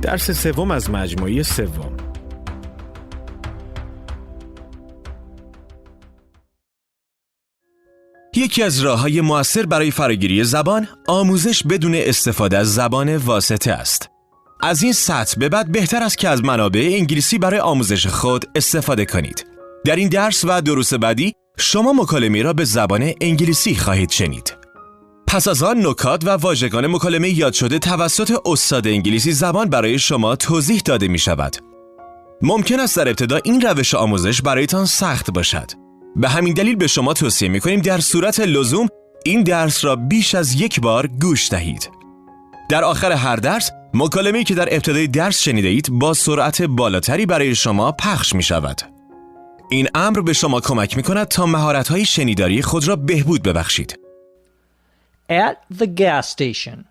درس سوم از مجموعه سوم. یکی از راه‌های مؤثر برای فراگیری زبان، آموزش بدون استفاده از زبان واسطه است. از این سطح به بعد بهتر است که از منابع انگلیسی برای آموزش خود استفاده کنید. در این درس و دروس بعدی، شما مکالمه را به زبان انگلیسی خواهید شنید. پس از آن نکات و واژگان مکالمه یاد شده توسط استاد انگلیسی زبان برای شما توضیح داده می شود. ممکن است در ابتدا این روش آموزش برایتان سخت باشد. به همین دلیل به شما توصیه می کنیم در صورت لزوم این درس را بیش از یک بار گوش دهید. در آخر هر درس، مکالمه‌ای که در ابتدای درس شنیده اید با سرعت بالاتری برای شما پخش می شود. این امر به شما کمک می کند تا مهارت‌های شنیداری خود را بهبود ببخشید. At the gas station.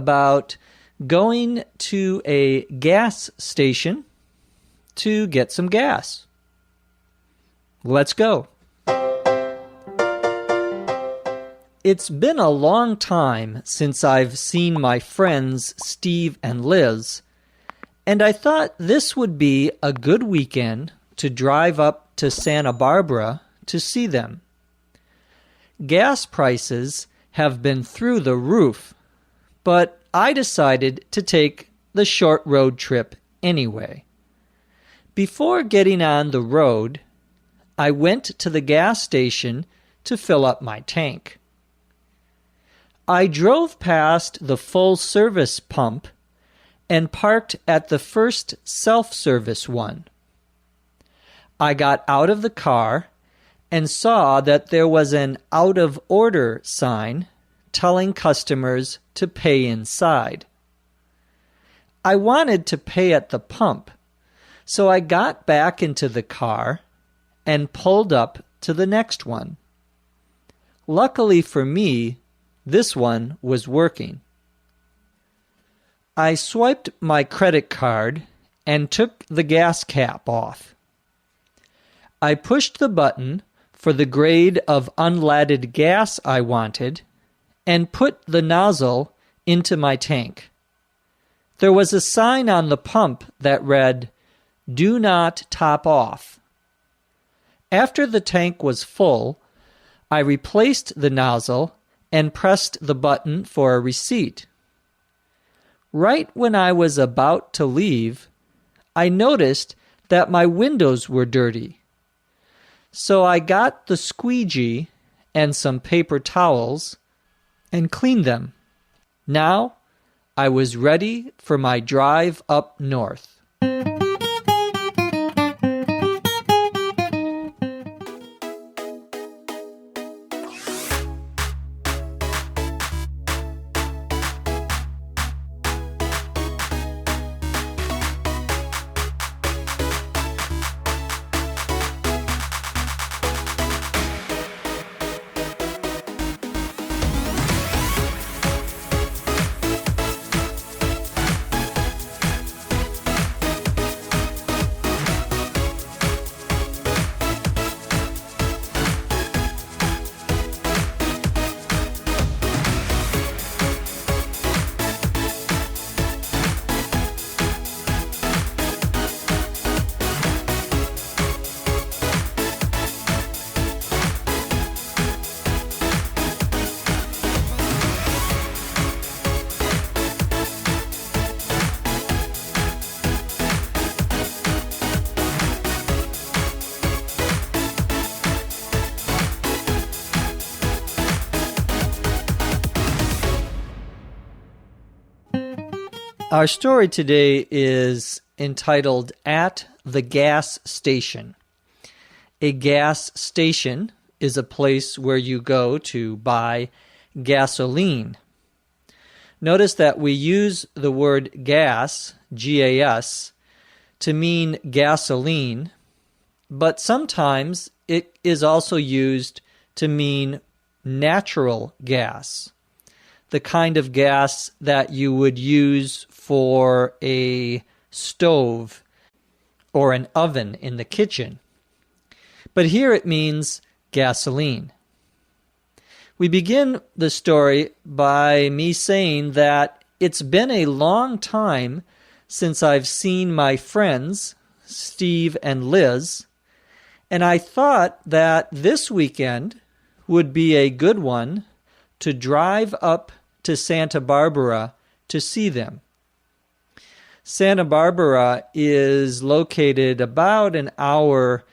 About going to a gas station to get some gas. Let's go. It's been a long time since I've seen my friends Steve and Liz, and I thought this would be a good weekend to drive up to Santa Barbara to see them. Gas prices have been through the roof, but I decided to take the short road trip anyway. Before getting on the road, I went to the gas station to fill up my tank. I drove past the full-service pump and parked at the first self-service one. I got out of the car and saw that there was an out-of-order sign telling customers to pay inside. I wanted to pay at the pump, so I got back into the car and pulled up to the next one. Luckily for me, this one was working. I swiped my credit card and took the gas cap off. I pushed the button for the grade of unleaded gas I wanted and put the nozzle into my tank. There was a sign on the pump that read, "Do not top off." After the tank was full, I replaced the nozzle and pressed the button for a receipt. Right when I was about to leave, I noticed that my windows were dirty. So I got the squeegee and some paper towels and cleaned them. Now I was ready for my drive up north. Our story today is entitled At the Gas Station. A gas station is a place where you go to buy gasoline. Notice that we use the word gas, G-A-S, to mean gasoline, but sometimes it is also used to mean natural gas, the kind of gas that you would use for a stove or an oven in the kitchen. but here it means gasoline. We begin the story by me saying that it's been a long time since I've seen my friends, Steve and Liz, and I thought that this weekend would be a good one to drive up to Santa Barbara to see them. Santa Barbara is located about an hour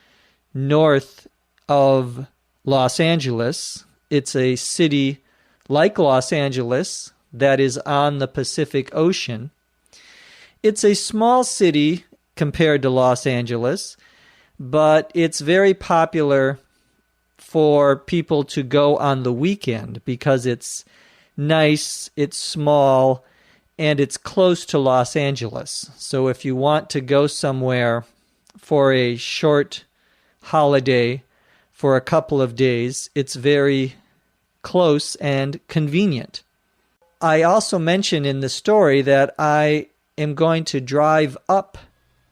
north of Los Angeles. It's a city like Los Angeles that is on the Pacific Ocean. It's a small city compared to Los Angeles, but it's very popular for people to go on the weekend because it's nice, it's small, and it's close to Los Angeles. So if you want to go somewhere for a short holiday for a couple of days, it's very close and convenient. I also mention in the story that I am going to drive up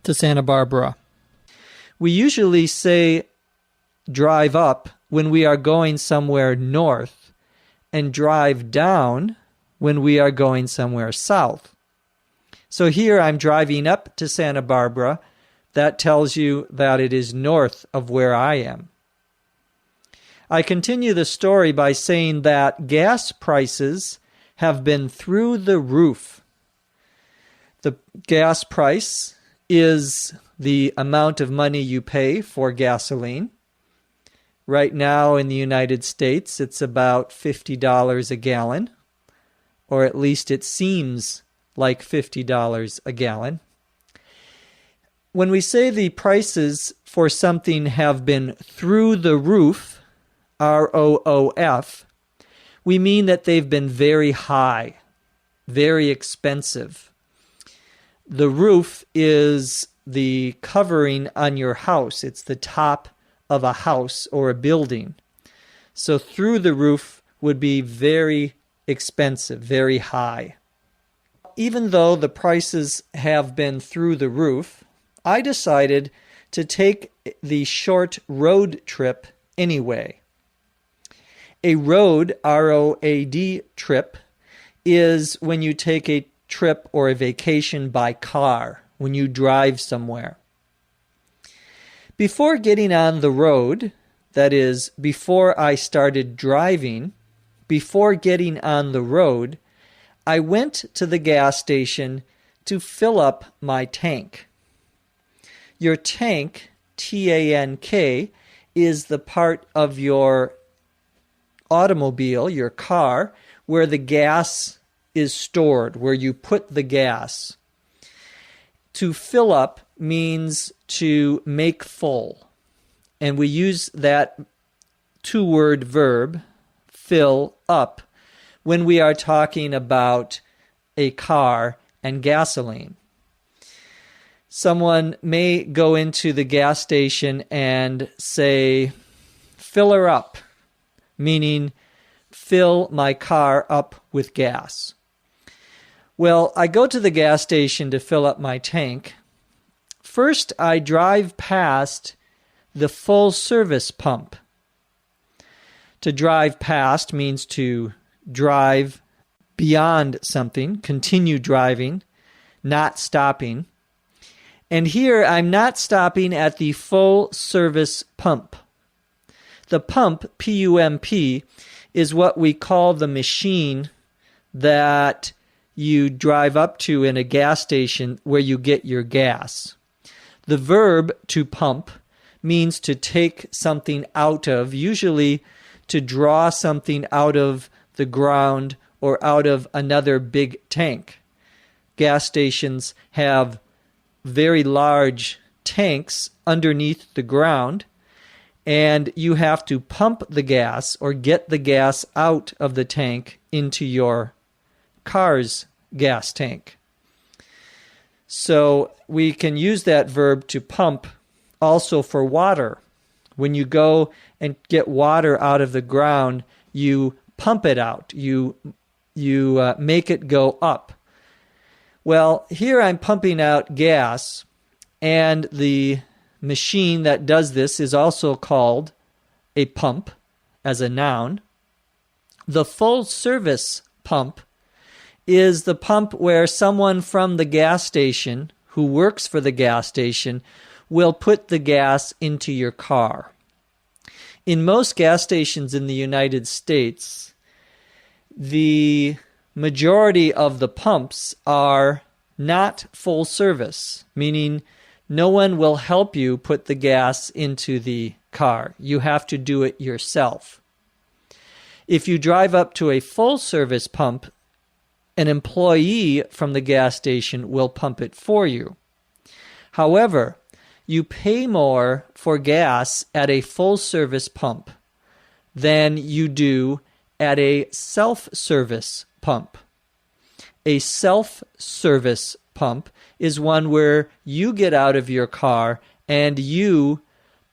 to Santa Barbara. We usually say drive up when we are going somewhere north and drive down when we are going somewhere south. So here I'm driving up to Santa Barbara. That tells you that it is north of where I am. I continue the story by saying that gas prices have been through the roof. The gas price is the amount of money you pay for gasoline. Right now in the United States, it's about $50 a gallon, or at least it seems like $50 a gallon. When we say the prices for something have been through the roof, ROOF, we mean that they've been very high, very expensive. The roof is the covering on your house. It's the top of a house or a building. So through the roof would be very expensive, very high. Even though the prices have been through the roof, I decided to take the short road trip anyway. A road, R-O-A-D, trip is when you take a trip or a vacation by car, when you drive somewhere. Before getting on the road, that is, before I started driving, before getting on the road, I went to the gas station to fill up my tank. Your tank, T-A-N-K, is the part of your automobile, your car, where the gas is stored, where you put the gas. To fill up means to make full. And we use that two-word verb, fill up, when we are talking about a car and gasoline. Someone may go into the gas station and say, fill her up, meaning fill my car up with gas. Well, I go to the gas station to fill up my tank. First, I drive past the full service pump. To drive past means to drive beyond something, continue driving, not stopping. And here I'm not stopping at the full service pump. The pump, P-U-M-P, is what we call the machine that you drive up to in a gas station where you get your gas. The verb to pump means to take something out of, usually to draw something out of the ground or out of another big tank. Gas stations have very large tanks underneath the ground, and you have to pump the gas or get the gas out of the tank into your car's gas tank. So we can use that verb to pump also for water. When you go and get water out of the ground, you pump it out. You make it go up. Well, here I'm pumping out gas, and the machine that does this is also called a pump as a noun. The full-service pump is the pump where someone from the gas station who works for the gas station will put the gas into your car. In most gas stations in the United States, the majority of the pumps are not full service, meaning no one will help you put the gas into the car. You have to do it yourself. If you drive up to a full service pump, an employee from the gas station will pump it for you. However, you pay more for gas at a full-service pump than you do at a self-service pump. A self-service pump is one where you get out of your car and you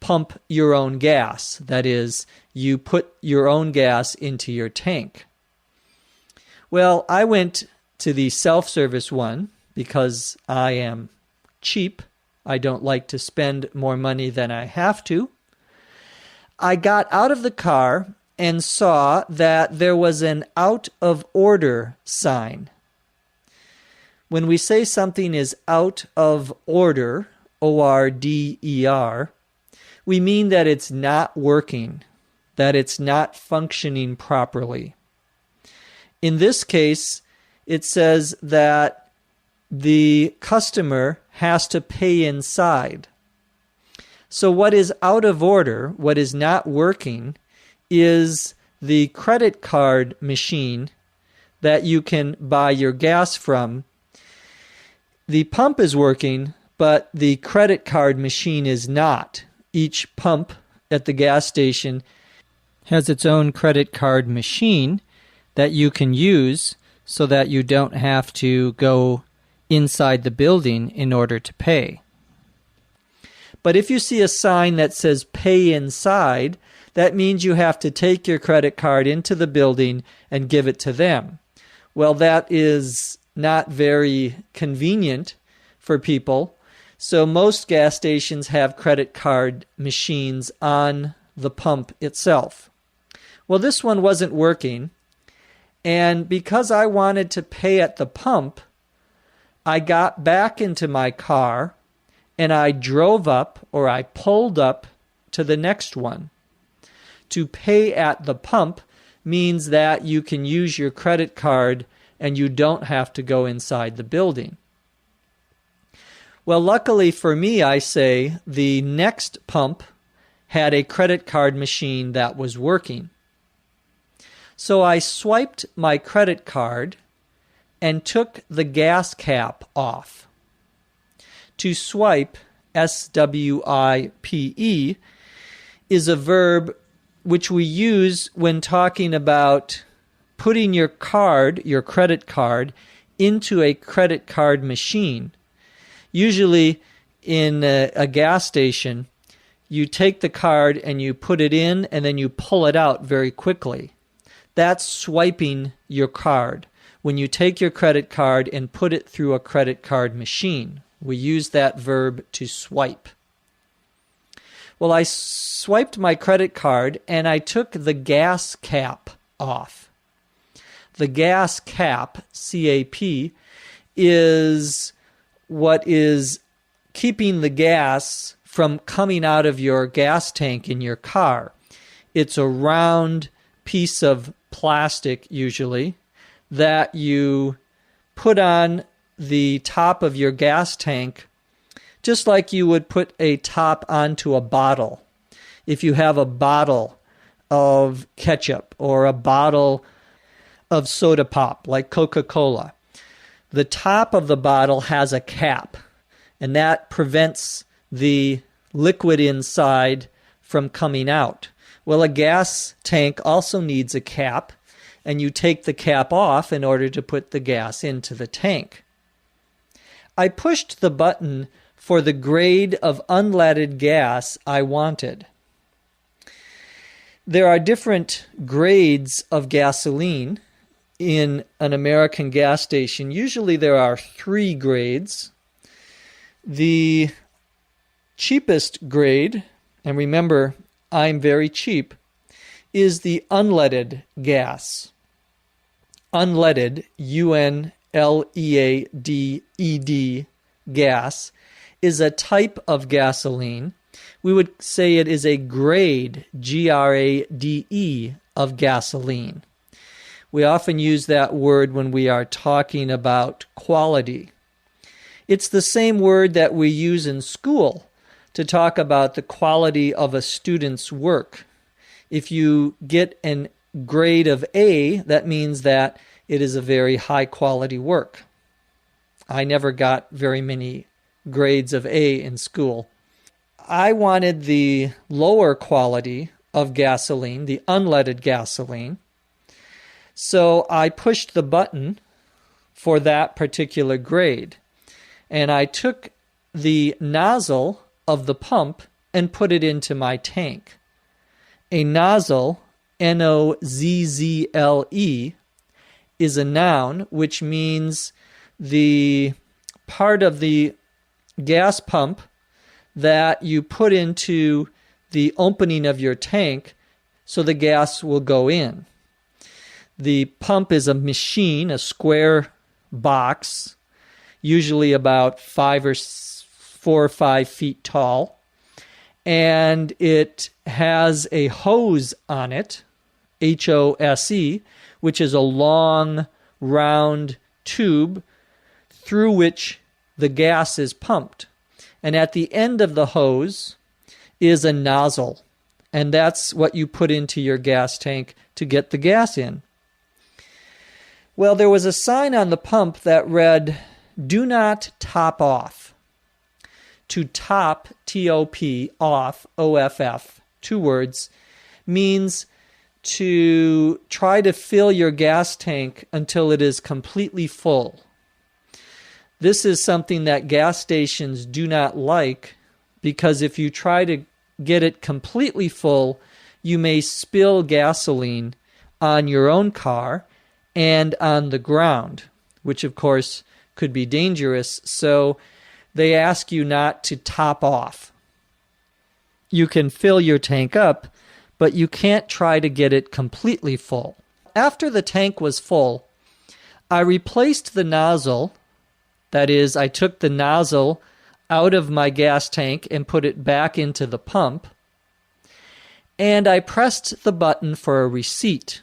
pump your own gas. That is, you put your own gas into your tank. Well, I went to the self-service one because I am cheap. I don't like to spend more money than I have to. I got out of the car and saw that there was an out of order sign. When we say something is out of order, O-R-D-E-R, we mean that it's not working, that it's not functioning properly. In this case, it says that the customer has to pay inside. So what is out of order, what is not working, is the credit card machine that you can buy your gas from. The pump is working, but the credit card machine is not. Each pump at the gas station has its own credit card machine that you can use so that you don't have to go inside the building in order to pay. But if you see a sign that says pay inside, that means you have to take your credit card into the building and give it to them. Well, that is not very convenient for people. So most gas stations have credit card machines on the pump itself. Well, this one wasn't working. And because I wanted to pay at the pump, I got back into my car and I drove up, or I pulled up to the next one. To pay at the pump means that you can use your credit card and you don't have to go inside the building. Well, luckily for me, I say, the next pump had a credit card machine that was working. So I swiped my credit card and took the gas cap off. To swipe, S-W-I-P-E, is a verb which we use when talking about putting your card, your credit card, into a credit card machine. Usually in a gas station, you take the card and you put it in and then you pull it out very quickly. That's swiping your card. When you take your credit card and put it through a credit card machine, we use that verb to swipe. Well, I swiped my credit card and I took the gas cap off. The gas cap, C-A-P, is what is keeping the gas from coming out of your gas tank in your car. It's a round piece of plastic, usually, that you put on the top of your gas tank, just like you would put a top onto a bottle. If you have a bottle of ketchup or a bottle of soda pop, like Coca-Cola, the top of the bottle has a cap, and that prevents the liquid inside from coming out. Well, a gas tank also needs a cap, and you take the cap off in order to put the gas into the tank. I pushed the button for the grade of unleaded gas I wanted. There are different grades of gasoline in an American gas station. Usually there are 3 grades. The cheapest grade, and remember, I'm very cheap, is the unleaded gas. Unleaded, U-N-L-E-A-D-E-D, gas, is a type of gasoline. We would say it is a grade, G-R-A-D-E, of gasoline. We often use that word when we are talking about quality. It's the same word that we use in school to talk about the quality of a student's work. If you get a grade of A, that means that it is a very high quality work. I never got very many grades of A in school. I wanted the lower quality of gasoline, the unleaded gasoline. So I pushed the button for that particular grade. And I took the nozzle of the pump and put it into my tank. A nozzle, N-O-Z-Z-L-E, is a noun, which means the part of the gas pump that you put into the opening of your tank so the gas will go in. The pump is a machine, a square box, usually about 4 or 5 feet tall, and it has a hose on it, H-O-S-E, which is a long, round tube through which the gas is pumped. And at the end of the hose is a nozzle, and that's what you put into your gas tank to get the gas in. Well, there was a sign on the pump that read, "Do not top off." To top, T-O-P, off, O-F-F, 2 words, means to try to fill your gas tank until it is completely full. This is something that gas stations do not like, because if you try to get it completely full, you may spill gasoline on your own car and on the ground, which of course could be dangerous. So they ask you not to top off. You can fill your tank up, but you can't try to get it completely full. After the tank was full, I replaced the nozzle. That is, I took the nozzle out of my gas tank and put it back into the pump. And I pressed the button for a receipt.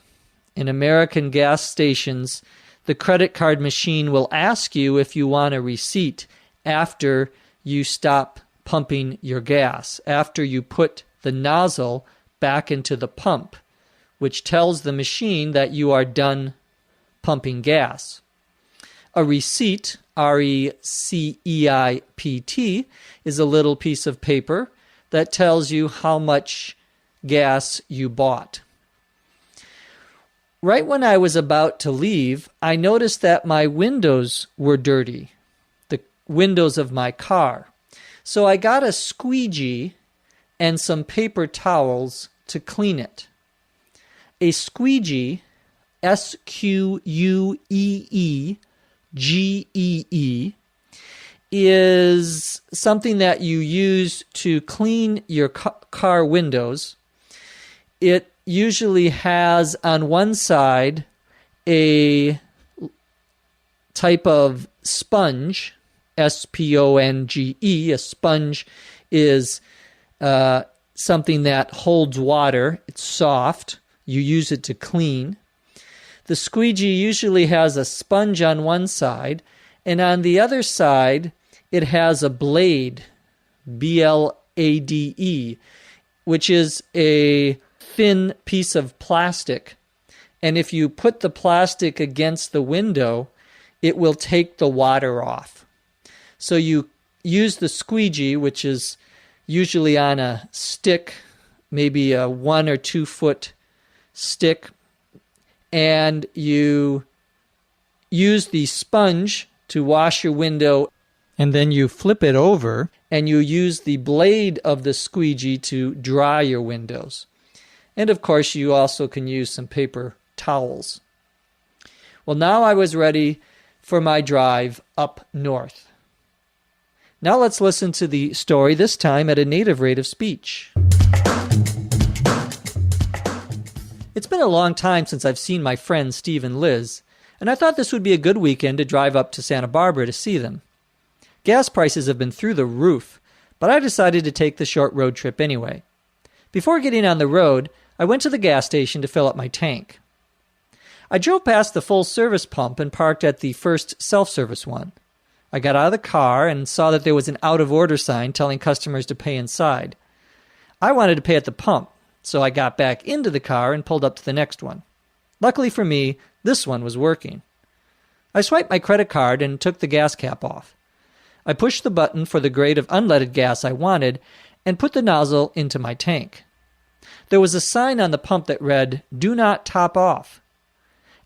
In American gas stations, the credit card machine will ask you if you want a receipt after you stop pumping your gas, after you put the nozzle back into the pump, which tells the machine that you are done pumping gas. A receipt, R-E-C-E-I-P-T, is a little piece of paper that tells you how much gas you bought. Right when I was about to leave, I noticed that my windows were dirty, the windows of my car. So I got a squeegee and some paper towels to clean it. A squeegee, S-Q-U-E-E-G-E-E, is something that you use to clean your car windows. It usually has on one side a type of sponge, S-P-O-N-G-E. A sponge is something that holds water. It's soft. You use it to clean. The squeegee usually has a sponge on one side, and on the other side, it has a blade, B-L-A-D-E, which is a thin piece of plastic. And if you put the plastic against the window, it will take the water off. So you use the squeegee, which is usually on a stick, maybe a 1 or 2 foot stick, and you use the sponge to wash your window, and then you flip it over, and you use the blade of the squeegee to dry your windows. And of course, you also can use some paper towels. Well, now I was ready for my drive up north. Now let's listen to the story, this time at a native rate of speech. It's been a long time since I've seen my friends Steve and Liz, and I thought this would be a good weekend to drive up to Santa Barbara to see them. Gas prices have been through the roof, but I decided to take the short road trip anyway. Before getting on the road, I went to the gas station to fill up my tank. I drove past the full-service pump and parked at the first self-service one. I got out of the car and saw that there was an out-of-order sign telling customers to pay inside. I wanted to pay at the pump, so I got back into the car and pulled up to the next one. Luckily for me, this one was working. I swiped my credit card and took the gas cap off. I pushed the button for the grade of unleaded gas I wanted and put the nozzle into my tank. There was a sign on the pump that read, "Do not top off."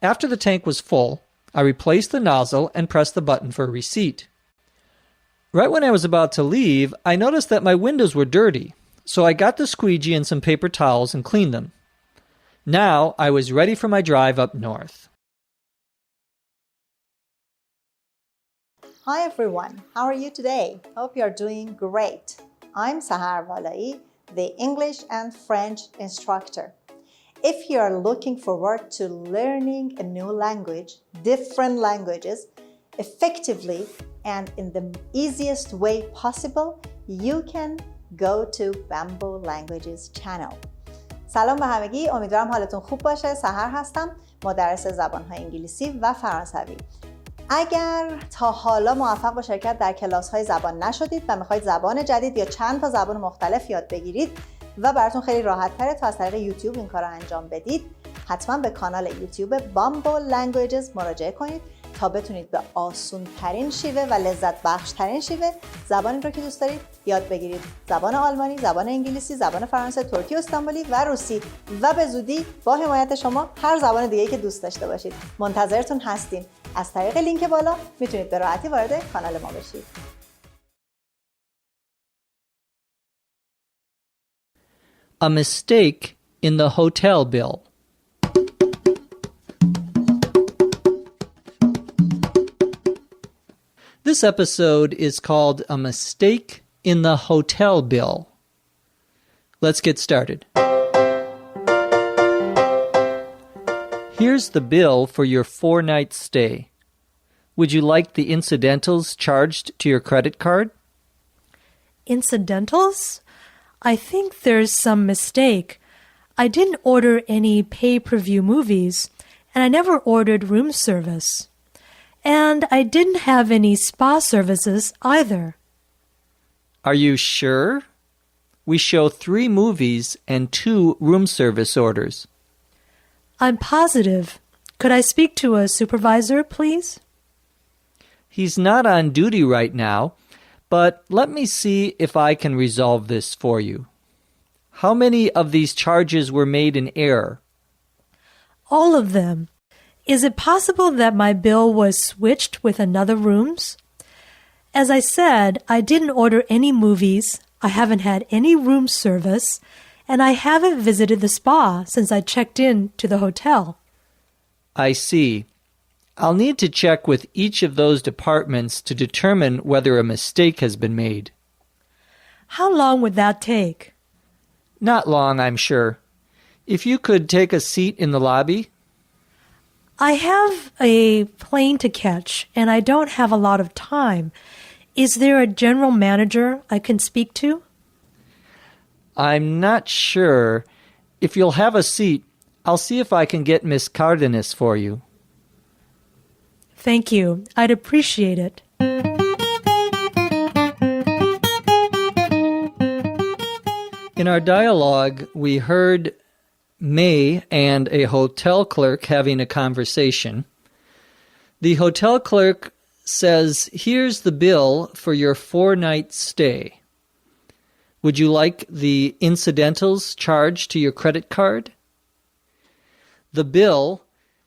After the tank was full, I replaced the nozzle and pressed the button for a receipt. Right when I was about to leave, I noticed that my windows were dirty, so I got the squeegee and some paper towels and cleaned them. Now I was ready for my drive up north. Hi everyone, how are you today? Hope you're doing great. I'm Sahar Walai, the English and French instructor. If you are looking forward to learning a new language, different languages, effectively and in the easiest way possible, you can go to 7playlanguages channel. سلام به همگی، امیدوارم حالتون خوب باشه. سحر هستم، مدرس زبانهای انگلیسی و فرانسوی. اگر تا حالا موفق با شرکت در کلاس‌های زبان نشدید و میخواید زبان جدید یا چند تا زبان مختلف یاد بگیرید و براتون خیلی راحت تره تا از طریق یوتیوب این کار رو انجام بدید، حتما به کانال یوتیوب 7playlanguages مراجعه کنید تا بتونید به آسون ترین شیوه و لذت بخش ترین شیوه زبانی رو که دوست دارید یاد بگیرید. زبان آلمانی، زبان انگلیسی، زبان فرانسه، ترکی استانبولی و روسی و به زودی با حمایت شما هر زبان دیگه‌ای که دوست داشته باشید. منتظرتون هستیم. از طریق لینک بالا میتونید به راحتی وارد کانال ما بشید. A mistake in the hotel bill. This episode is called A Mistake in the Hotel Bill. Let's get started. Here's the bill for your 4-night stay. Would you like the incidentals charged to your credit card? Incidentals? I think there's some mistake. I didn't order any pay-per-view movies, and I never ordered room service. And I didn't have any spa services either. Are you sure? We show 3 movies and 2 room service orders. I'm positive. Could I speak to a supervisor, please? He's not on duty right now, but let me see if I can resolve this for you. How many of these charges were made in error? All of them. Is it possible that my bill was switched with another room's? As I said, I didn't order any movies, I haven't had any room service, and I haven't visited the spa since I checked in to the hotel. I see. I'll need to check with each of those departments to determine whether a mistake has been made. How long would that take? Not long, I'm sure. If you could take a seat in the lobby. I have a plane to catch, and I don't have a lot of time. Is there a general manager I can speak to? I'm not sure. If you'll have a seat, I'll see if I can get Miss Cardenas for you. Thank you. I'd appreciate it. In our dialogue, we heard May and a hotel clerk having a conversation. The hotel clerk says, "Here's the bill for your 4-night stay. Would you like the incidentals charged to your credit card?" The bill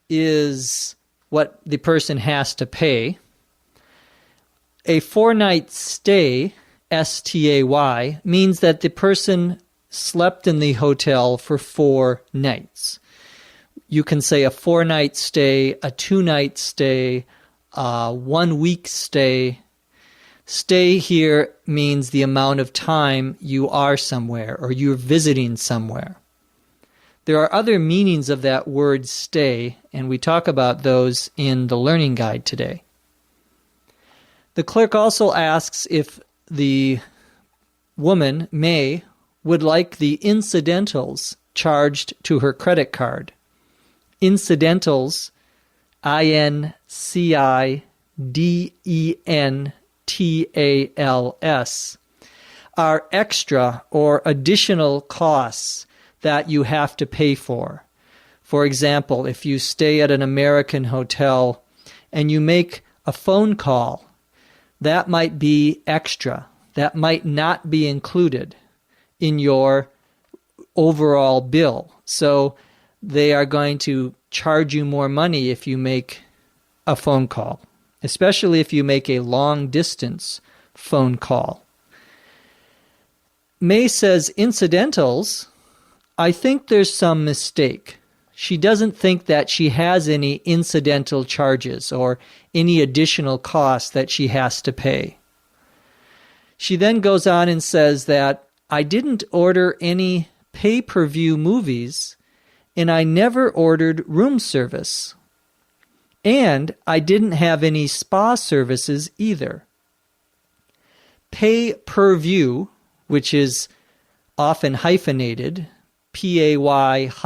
is what the person has to pay. A 4-night stay, S-T-A-Y, means that the person slept in the hotel for 4 nights. You can say a 4-night stay, a 2-night stay, a 1-week stay. Stay here means the amount of time you are somewhere or you're visiting somewhere. There are other meanings of that word stay, and we talk about those in the learning guide today. The clerk also asks if the woman, May, would like the incidentals charged to her credit card. Incidentals, INCIDENTALS, are extra or additional costs that you have to pay for. For example, if you stay at an American hotel and you make a phone call, that might be extra. That might not be included in your overall bill. So they are going to charge you more money if you make a phone call, especially if you make a long-distance phone call. May says incidentals. I think there's some mistake. She doesn't think that she has any incidental charges or any additional costs that she has to pay. She then goes on and says that I didn't order any pay-per-view movies and I never ordered room service. And I didn't have any spa services either. Pay-per-view, which is often hyphenated, PAY-PER-VIEW,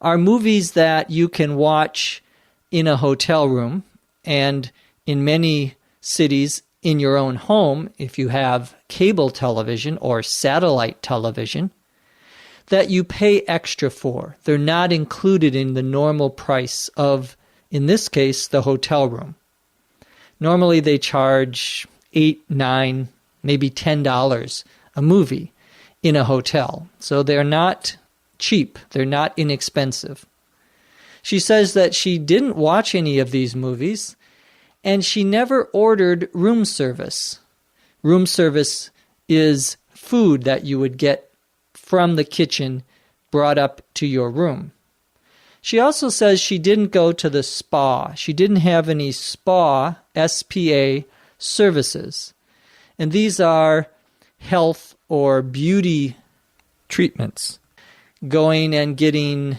are movies that you can watch in a hotel room and in many cities in your own home if you have cable television or satellite television that you pay extra for. They're not included in the normal price of, in this case, the hotel room. Normally they charge $8, $9, maybe $10 a movie in a hotel. So they're not cheap. They're not inexpensive. She says that she didn't watch any of these movies and she never ordered room service. Room service is food that you would get from the kitchen brought up to your room. She also says she didn't go to the spa. She didn't have any spa, S-P-A, services. And these are health or beauty treatments. Going and getting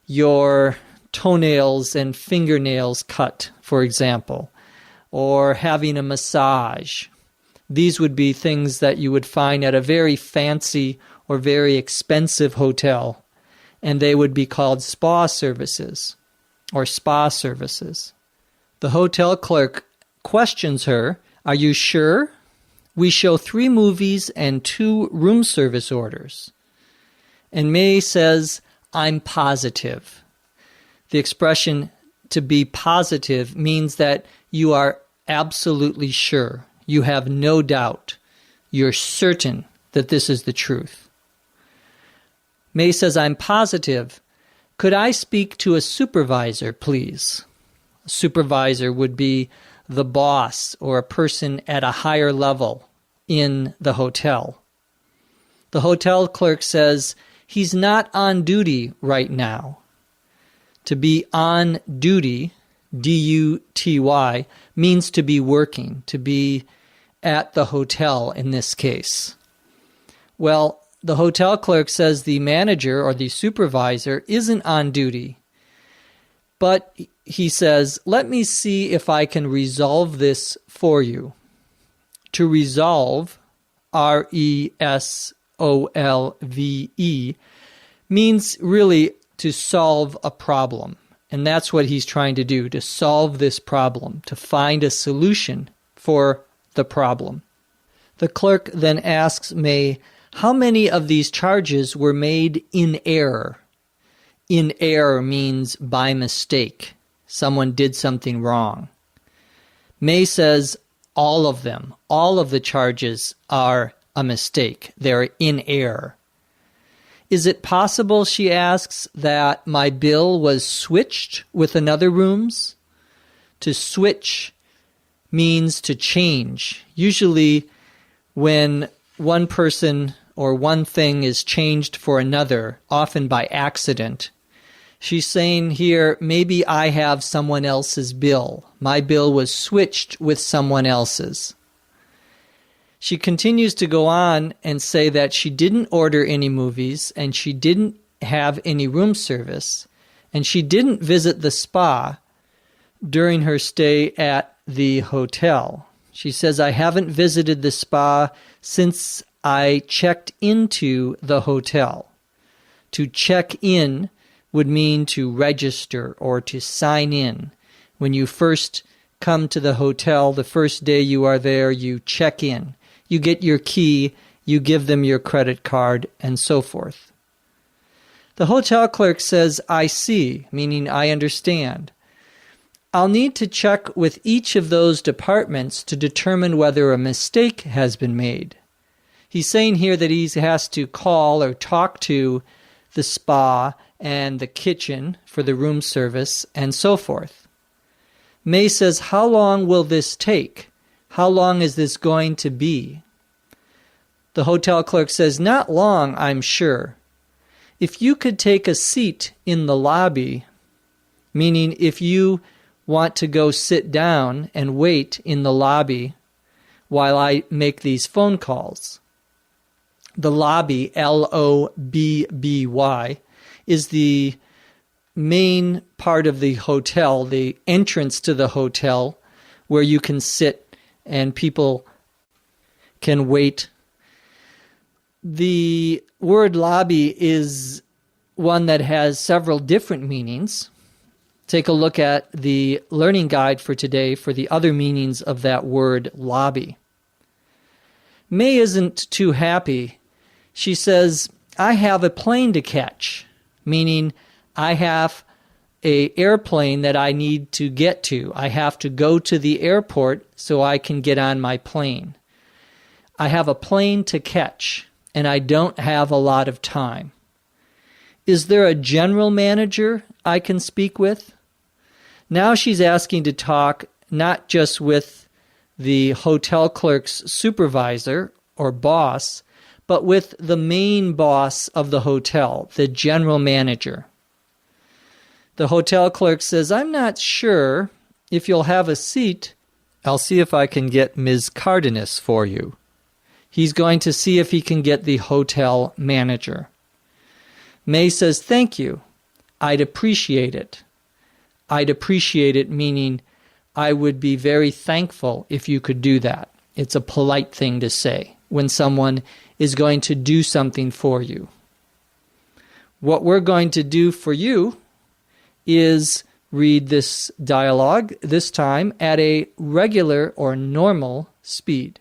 your toenails and fingernails cut, for example, or having a massage. These would be things that you would find at a very fancy or very expensive hotel, and they would be called spa services or spa services. The hotel clerk questions her, "Are you sure? We show 3 movies and 2 room service orders." And May says, "I'm positive." The expression to be positive means that you are absolutely sure. You have no doubt. You're certain that this is the truth. May says, "I'm positive. Could I speak to a supervisor, please?" A supervisor would be the boss or a person at a higher level in the hotel. The hotel clerk says, "He's not on duty right now." To be on duty, D-U-T-Y, means to be working, to be at the hotel in this case. Well, the hotel clerk says the manager or the supervisor isn't on duty. But he says, "Let me see if I can resolve this for you." To resolve, R-E-S-O-L-V-E, means really to solve a problem. And that's what he's trying to do, to solve this problem, to find a solution for the problem. The clerk then asks May, how many of these charges were made in error? In error means by mistake. Someone did something wrong. May says all of them, all of the charges are a mistake. They're in error. Is it possible, she asks, that my bill was switched with another room's? To switch means to change. Usually when one person or one thing is changed for another, often by accident, She's saying here, maybe I have someone else's bill. My bill was switched with someone else's. She continues to go on and say that she didn't order any movies and she didn't have any room service and she didn't visit the spa during her stay at the hotel. She says, I haven't visited the spa since I checked into the hotel. To check in would mean to register or to sign in. When you first come to the hotel, the first day you are there, you check in. You get your key, you give them your credit card, and so forth. The hotel clerk says, I see, meaning I understand. I'll need to check with each of those departments to determine whether a mistake has been made. He's saying here that he has to call or talk to the spa and the kitchen for the room service and so forth. May says, how long will this take? How long is this going to be? The hotel clerk says, not long, I'm sure. If you could take a seat in the lobby, meaning if you want to go sit down and wait in the lobby while I make these phone calls. The lobby, L-O-B-B-Y, is the main part of the hotel, the entrance to the hotel, where you can sit and people can wait. The word lobby is one that has several different meanings. Take a look at the learning guide for today for the other meanings of that word lobby. May isn't too happy. She says, I have a plane to catch, meaning I have an airplane that I need to get to. I have to go to the airport so I can get on my plane. I have a plane to catch, and I don't have a lot of time. Is there a general manager I can speak with? Now she's asking to talk not just with the hotel clerk's supervisor or boss, but with the main boss of the hotel, the general manager. The hotel clerk says, I'm not sure if you'll have a seat. I'll see if I can get Ms. Cardenas for you. He's going to see if he can get the hotel manager. May says, thank you. I'd appreciate it. I'd appreciate it, meaning I would be very thankful if you could do that. It's a polite thing to say when someone is going to do something for you. What we're going to do for you is read this dialogue, this time at a regular or normal speed.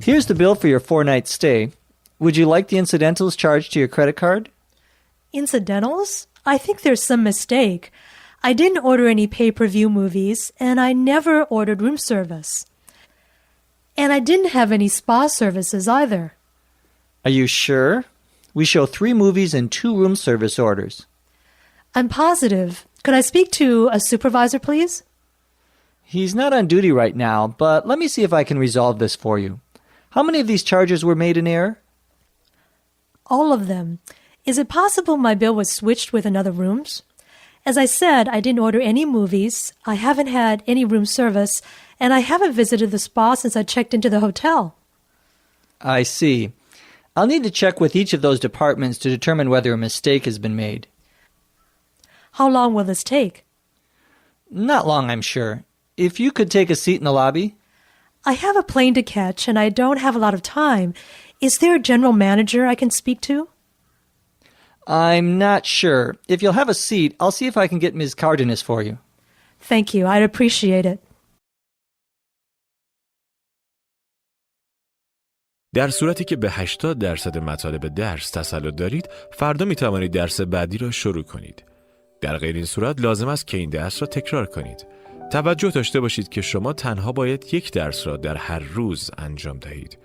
Here's the bill for your 4-night stay. Would you like the incidentals charged to your credit card? Incidentals? I think there's some mistake. I didn't order any pay-per-view movies, and I never ordered room service. And I didn't have any spa services either. Are you sure? We show 3 movies and 2 room service orders. I'm positive. Could I speak to a supervisor, please? He's not on duty right now, but let me see if I can resolve this for you. How many of these charges were made in error? All of them. Is it possible my bill was switched with another room's? As I said, I didn't order any movies, I haven't had any room service, and I haven't visited the spa since I checked into the hotel. I see. I'll need to check with each of those departments to determine whether a mistake has been made. How long will this take? Not long, I'm sure. If you could take a seat in the lobby. I have a plane to catch, and I don't have a lot of time. Is there a general manager I can speak to? I'm not sure. If you'll have a seat, I'll see if I can get Ms. Cardenas for you. Thank you. I'd appreciate it. در صورتی که به 80% مطالب درس تسلط دارید، فردا می توانید درس بعدی را شروع کنید. در غیر این صورت لازم است که این درس را تکرار کنید. توجه داشته باشید که شما تنها باید یک درس را در هر روز انجام دهید.